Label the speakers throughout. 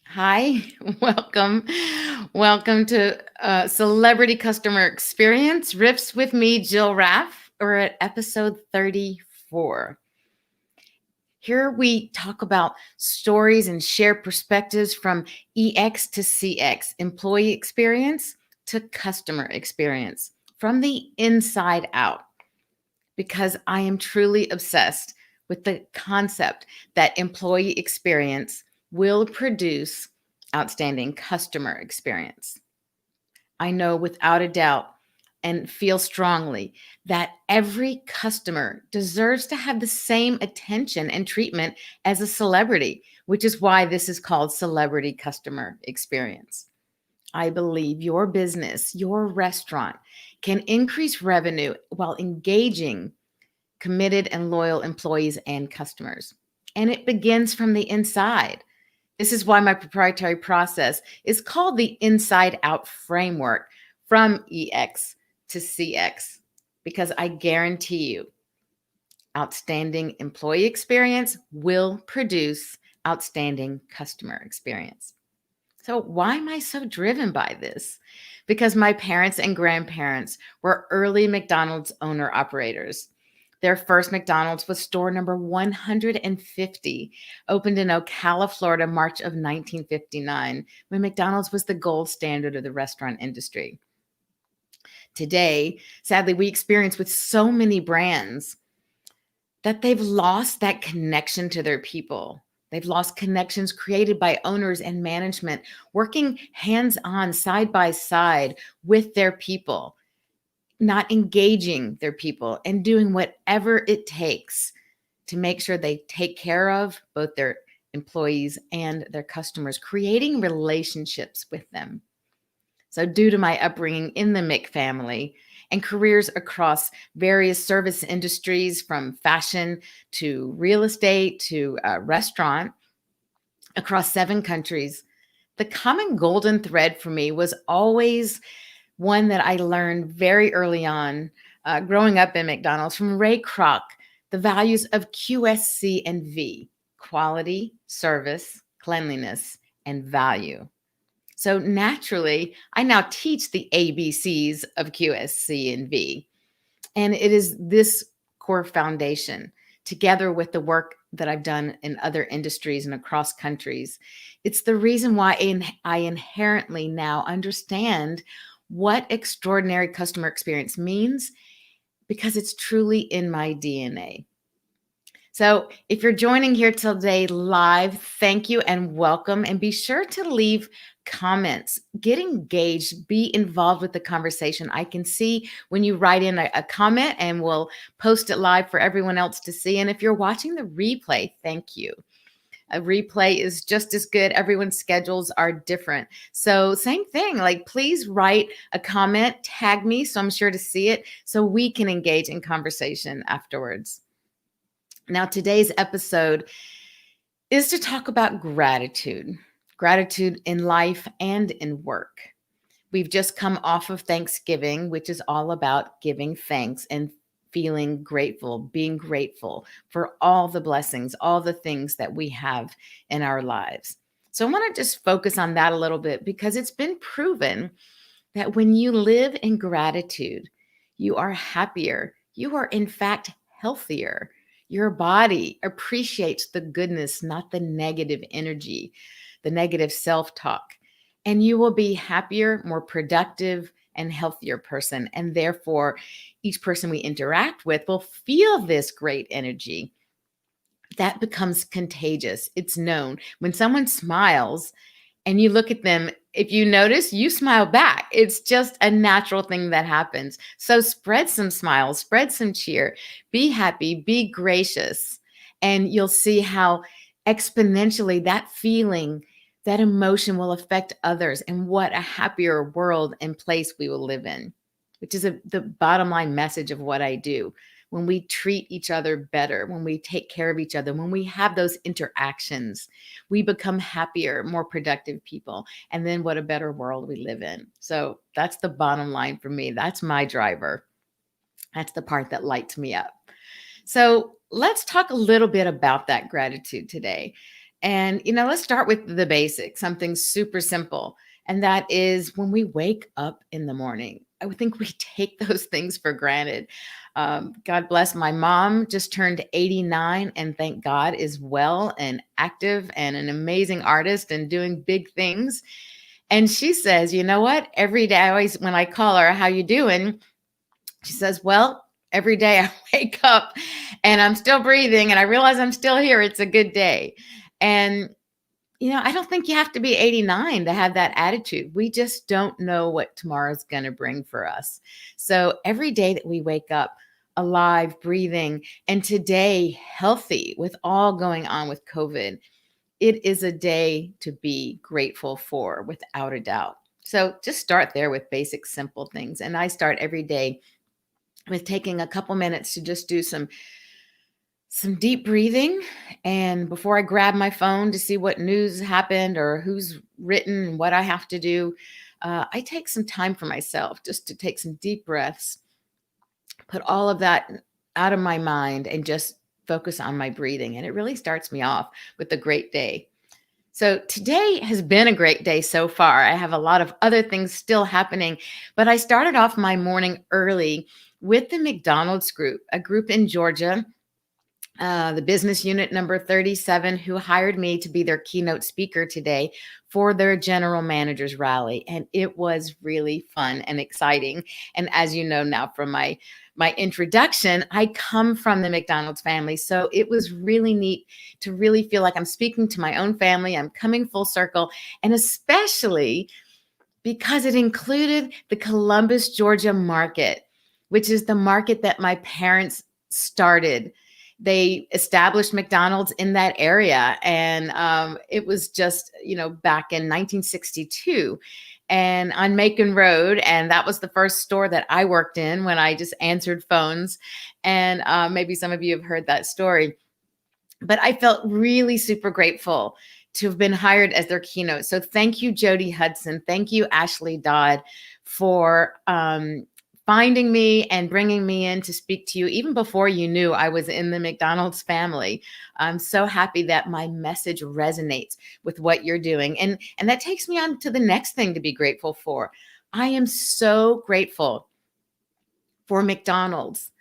Speaker 1: Hi, welcome. Welcome to Celebrity Customer Experience Riffs with me, Jill Raff. We're at episode 34. Here we talk about stories and share perspectives from EX to CX, employee experience to customer experience, from the inside out, because I am truly obsessed with the concept that employee experience will produce outstanding customer experience. I know without a doubt and feel strongly that every customer deserves to have the same attention and treatment as a celebrity, which is why this is called Celebrity Customer Experience. I believe your business, your restaurant can increase revenue while engaging committed and loyal employees and customers. And it begins from the inside. This is why my proprietary process is called the Inside Out Framework from EX to CX, because I guarantee you, outstanding employee experience will produce outstanding customer experience. So, why am I so driven by this? Because my parents and grandparents were early McDonald's owner operators. Their first McDonald's was store number 150, opened in Ocala, Florida, March of 1959, when McDonald's was the gold standard of the restaurant industry. Today, sadly, we experience with so many brands that they've lost that connection to their people. They've lost connections created by owners and management working hands on, side by side with their people, not engaging their people and doing whatever it takes to make sure they take care of both their employees and their customers, creating relationships with them. So, due to my upbringing in the Mick family and careers across various service industries, from fashion to real estate to restaurant, across 7 countries, the common golden thread for me was always one that I learned very early on, growing up in McDonald's, from Ray Kroc, the values of QSC and V: quality, service, cleanliness, and value. So naturally, I now teach the ABCs of QSC and V. And it is this core foundation, together with the work that I've done in other industries and across countries. It's the reason why I inherently now understand what extraordinary customer experience means, because it's truly in my DNA. So if you're joining here today live, thank you and welcome. And be sure to leave comments, get engaged, be involved with the conversation. I can see when you write in a comment, and we'll post it live for everyone else to see. And if you're watching the replay, thank you. A replay is just as good. Everyone's schedules are different. So same thing, like, please write a comment, tag me so I'm sure to see it, so we can engage in conversation afterwards. Now, today's episode is to talk about gratitude in life and in work. We've just come off of Thanksgiving, which is all about giving thanks and feeling grateful, being grateful for all the blessings, all the things that we have in our lives. So I want to just focus on that a little bit, because it's been proven that when you live in gratitude, you are happier. You are, in fact, healthier. Your body appreciates the goodness, not the negative energy, the negative self-talk. And you will be happier, more productive, and healthier person. And therefore, each person we interact with will feel this great energy that becomes contagious. It's known when someone smiles and you look at them, if you notice, you smile back. It's just a natural thing that happens. So spread some smiles, spread some cheer, be happy, be gracious, and you'll see how exponentially that feeling, that emotion will affect others, and what a happier world and place we will live in, which is the bottom line message of what I do. When we treat each other better, when we take care of each other, when we have those interactions, we become happier, more productive people. And then what a better world we live in. So that's the bottom line for me. That's my driver. That's the part that lights me up. So let's talk a little bit about that gratitude today. And, let's start with the basics, something super simple. And that is when we wake up in the morning. I would think we take those things for granted. God bless my mom, just turned 89, and thank God is well and active and an amazing artist and doing big things. And she says, you know what? Every day, I always, when I call her, how you doing? She says, well, every day I wake up and I'm still breathing and I realize I'm still here. It's a good day. And, I don't think you have to be 89 to have that attitude. We just don't know what tomorrow's going to bring for us. So every day that we wake up alive, breathing, and today healthy with all going on with COVID, it is a day to be grateful for without a doubt. So just start there with basic, simple things. And I start every day with taking a couple minutes to just do some deep breathing, and before I grab my phone to see what news happened or who's written and what I have to do, I take some time for myself just to take some deep breaths, put all of that out of my mind, and just focus on my breathing. And it really starts me off with a great day. So today has been a great day so far. I have a lot of other things still happening, but I started off my morning early with the McDonald's group, a group in Georgia, the business unit number 37, who hired me to be their keynote speaker today for their general managers rally. And it was really fun and exciting. And as you know now from my introduction, I come from the McDonald's family. So it was really neat to really feel like I'm speaking to my own family. I'm coming full circle. And especially because it included the Columbus, Georgia market, which is the market that my parents started. They established McDonald's in that area. And it was just, back in 1962 and on Macon Road. And that was the first store that I worked in when I just answered phones. And maybe some of you have heard that story. But I felt really super grateful to have been hired as their keynote. So thank you, Jody Hudson. Thank you, Ashley Dodd, for finding me and bringing me in to speak to you even before you knew I was in the McDonald's family. I'm so happy that my message resonates with what you're doing. And that takes me on to the next thing to be grateful for. I am so grateful for McDonald's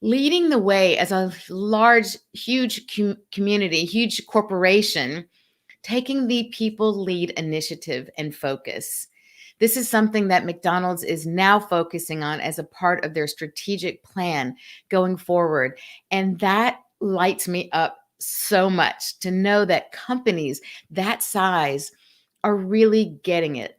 Speaker 1: leading the way as a large, huge community, huge corporation, taking the people lead initiative and focus. This is something that McDonald's is now focusing on as a part of their strategic plan going forward. And that lights me up so much to know that companies that size are really getting it,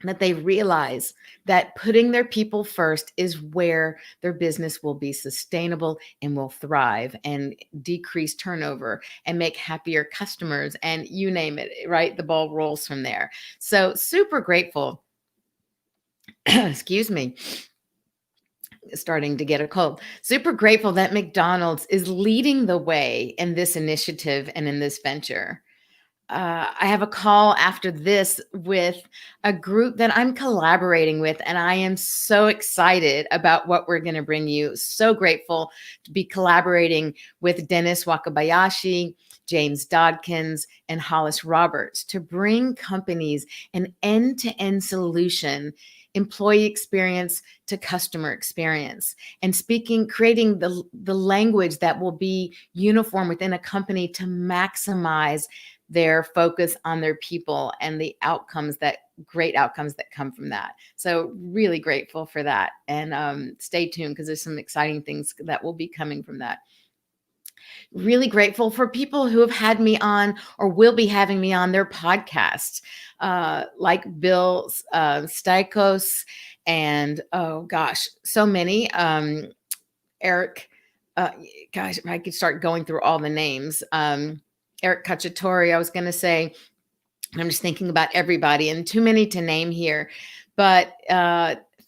Speaker 1: that they realize that putting their people first is where their business will be sustainable and will thrive and decrease turnover and make happier customers, and you name it, right? The ball rolls from there. So super grateful. Excuse me, starting to get a cold. Super grateful that McDonald's is leading the way in this initiative and in this venture. I have a call after this with a group that I'm collaborating with, and I am so excited about what we're going to bring you. So grateful to be collaborating with Dennis Wakabayashi, James Dodkins, and Hollis Roberts to bring companies an end-to-end solution, employee experience to customer experience, and creating the language that will be uniform within a company to maximize their focus on their people and the great outcomes that come from that. So really grateful for that. And stay tuned because there's some exciting things that will be coming from that. Really grateful for people who have had me on or will be having me on their podcasts, like Bill Stikos and, oh gosh, so many. Eric, gosh, I could start going through all the names. Eric Cacciatore, I was going to say. I'm just thinking about everybody and too many to name here. But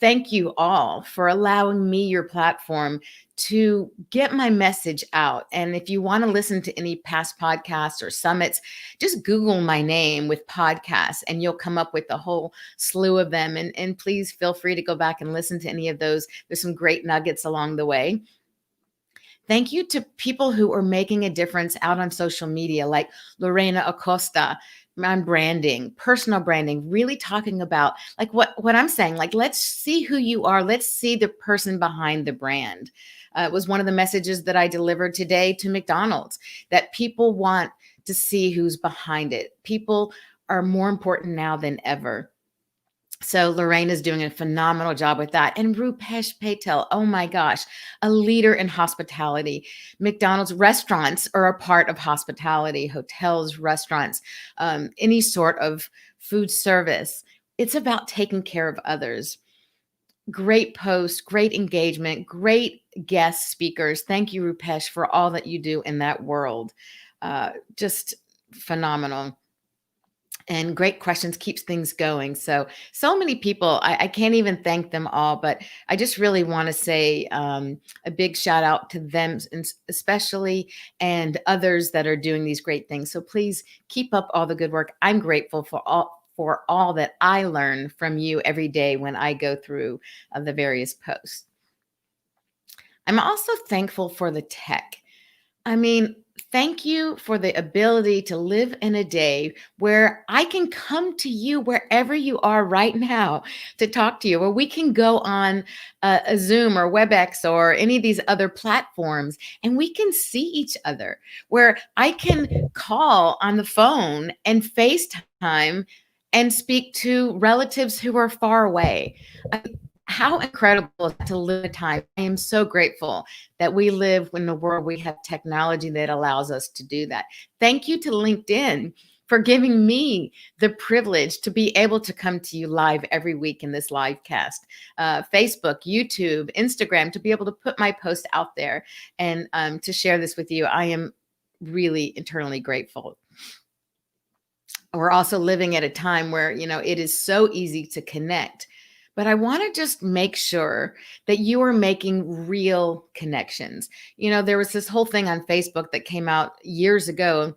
Speaker 1: thank you all for allowing me your platform to get my message out. And if you want to listen to any past podcasts or summits, just Google my name with podcasts and you'll come up with a whole slew of them. And please feel free to go back and listen to any of those. There's some great nuggets along the way. Thank you to people who are making a difference out on social media, like Lorena Acosta on branding, personal branding, really talking about like what I'm saying, like, let's see who you are. Let's see the person behind the brand. It was one of the messages that I delivered today to McDonald's, that people want to see who's behind it. People are more important now than ever. So Lorraine is doing a phenomenal job with that. And Rupesh Patel, oh my gosh, a leader in hospitality. McDonald's restaurants are a part of hospitality, hotels, restaurants, any sort of food service. It's about taking care of others. Great post, great engagement, great guest speakers. Thank you, Rupesh, for all that you do in that world. Just phenomenal. And great questions, keeps things going. So many people, I can't even thank them all, but I just really want to say a big shout out to them, especially, and others that are doing these great things. So please keep up all the good work. I'm grateful for all that I learn from you every day when I go through the various posts. I'm also thankful for the tech. I mean, thank you for the ability to live in a day where I can come to you wherever you are right now to talk to you, where we can go on a Zoom or WebEx or any of these other platforms and we can see each other, where I can call on the phone and FaceTime and speak to relatives who are far away. How incredible is it to live a time? I am so grateful that we live in a world we have technology that allows us to do that. Thank you to LinkedIn for giving me the privilege to be able to come to you live every week in this live cast. Facebook, YouTube, Instagram, to be able to put my post out there and to share this with you. I am really internally grateful. We're also living at a time where, it is so easy to connect. But I want to just make sure that you are making real connections. There was this whole thing on Facebook that came out years ago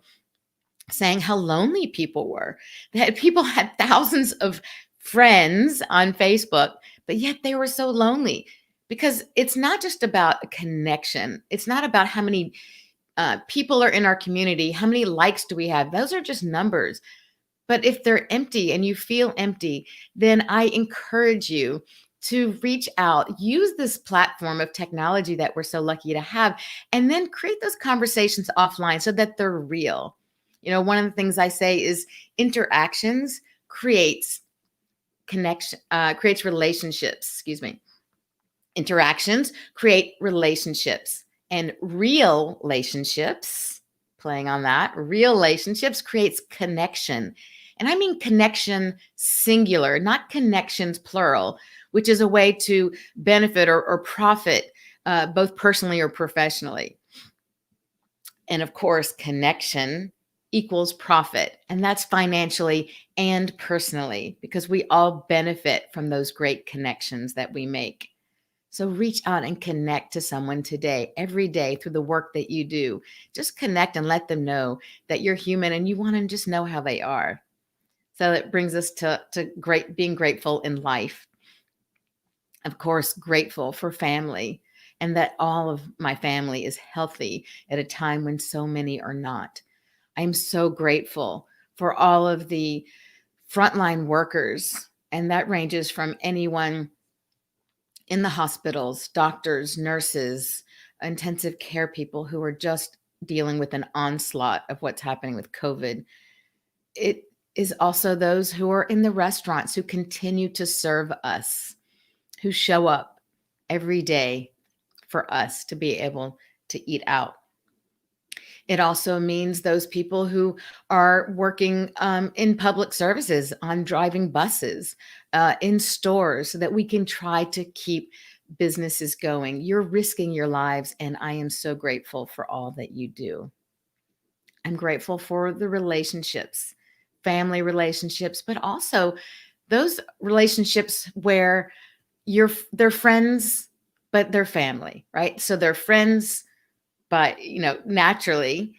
Speaker 1: saying how lonely people were. That people had thousands of friends on Facebook, but yet they were so lonely, because it's not just about a connection. It's not about how many people are in our community. How many likes do we have? Those are just numbers. But if they're empty and you feel empty, then I encourage you to reach out, use this platform of technology that we're so lucky to have, and then create those conversations offline so that they're real. One of the things I say is interactions creates connection, creates relationships, excuse me. Interactions create relationships, and real relationships, playing on that, real relationships creates connection. And I mean connection singular, not connections plural, which is a way to benefit or profit both personally or professionally. And of course, connection equals profit. And that's financially and personally, because we all benefit from those great connections that we make. So reach out and connect to someone today, every day, through the work that you do. Just connect and let them know that you're human and you want to just know how they are. So it brings us to being grateful in life. Of course, grateful for family, and that all of my family is healthy at a time when so many are not. I'm so grateful for all of the frontline workers, and that ranges from anyone in the hospitals, doctors, nurses, intensive care people who are just dealing with an onslaught of what's happening with COVID. It is also those who are in the restaurants who continue to serve us, who show up every day for us to be able to eat out. It also means those people who are working in public services, on driving buses, in stores, so that we can try to keep businesses going. You're risking your lives, and I am so grateful for all that you do. I'm grateful for the relationships, family relationships, but also those relationships where they're friends, but they're family, right? So they're friends, but naturally,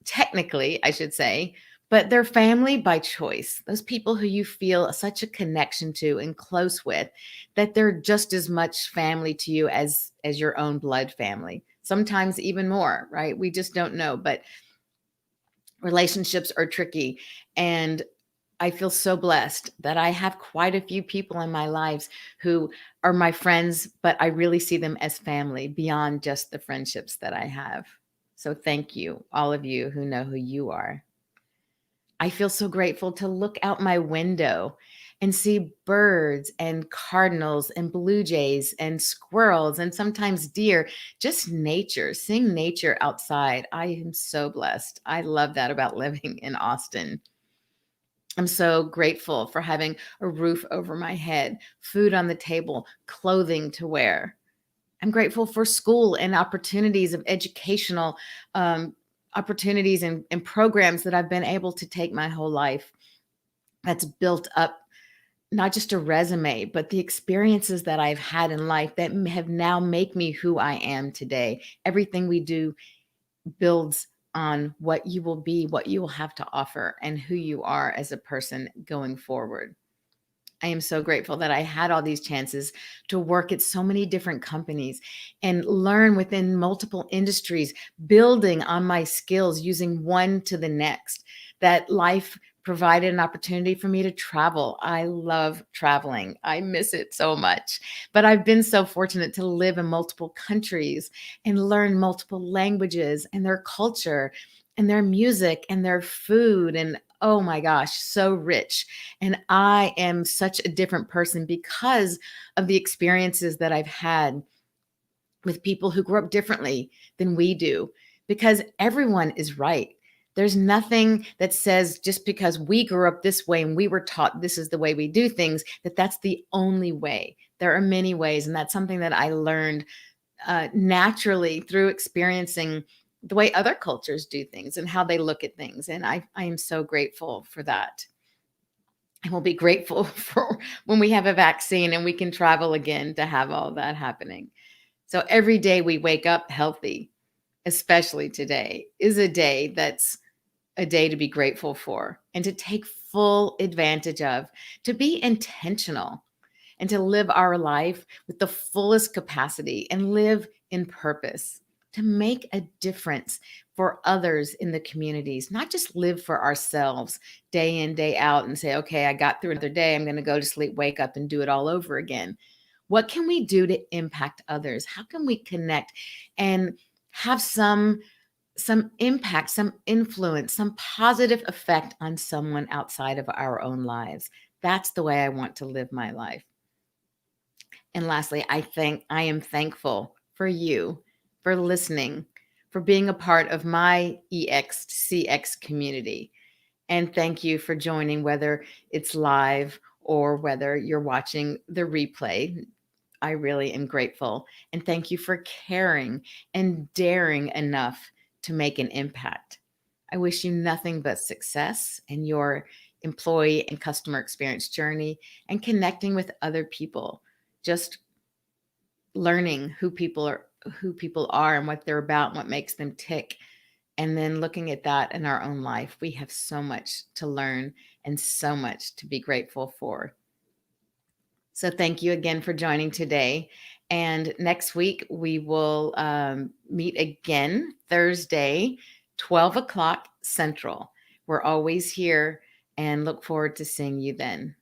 Speaker 1: technically, I should say, but they're family by choice. Those people who you feel such a connection to and close with, that they're just as much family to you as your own blood family. Sometimes even more, right? We just don't know, but relationships are tricky. And I feel so blessed that I have quite a few people in my lives who are my friends, but I really see them as family beyond just the friendships that I have. So thank you, all of you who know who you are. I feel so grateful to look out my window and see birds and cardinals and blue jays and squirrels and sometimes deer, just nature, seeing nature outside. I am so blessed. I love that about living in Austin. I'm so grateful for having a roof over my head, food on the table, clothing to wear. I'm grateful for school and opportunities of educational opportunities and programs that I've been able to take my whole life. That's built up not just a resume, but the experiences that I've had in life that have now make me who I am today. Everything we do builds on what you will be, what you will have to offer, and who you are as a person going forward. I am so grateful that I had all these chances to work at so many different companies and learn within multiple industries, building on my skills, using one to the next. That life provided an opportunity for me to travel. I love traveling. I miss it so much. But I've been so fortunate to live in multiple countries and learn multiple languages and their culture and their music and their food. And oh my gosh, so rich. And I am such a different person because of the experiences that I've had with people who grew up differently than we do, because everyone is right. There's nothing that says just because we grew up this way and we were taught this is the way we do things, that that's the only way. There are many ways. And that's something that I learned naturally through experiencing the way other cultures do things and how they look at things. And I am so grateful for that. And we'll be grateful for when we have a vaccine and we can travel again to have all that happening. So every day we wake up healthy, especially today, is a day that's a day to be grateful for and to take full advantage of, to be intentional and to live our life with the fullest capacity and live in purpose, to make a difference for others in the communities, not just live for ourselves day in, day out and say, okay, I got through another day. I'm going to go to sleep, wake up, and do it all over again. What can we do to impact others? How can we connect and have some impact, some influence, some positive effect on someone outside of our own lives? That's the way I want to live my life. And lastly, I am thankful for you, for listening, for being a part of my EXCX community. And thank you for joining, whether it's live or whether you're watching the replay. I really am grateful. And thank you for caring and daring enough to make an impact. I wish you nothing but success in your employee and customer experience journey and connecting with other people. Just learning who people are and what they're about and what makes them tick, and then looking at that in our own life. We have so much to learn and so much to be grateful for. So thank you again for joining today. And next week we will meet again Thursday, 12 o'clock Central. We're always here and look forward to seeing you then.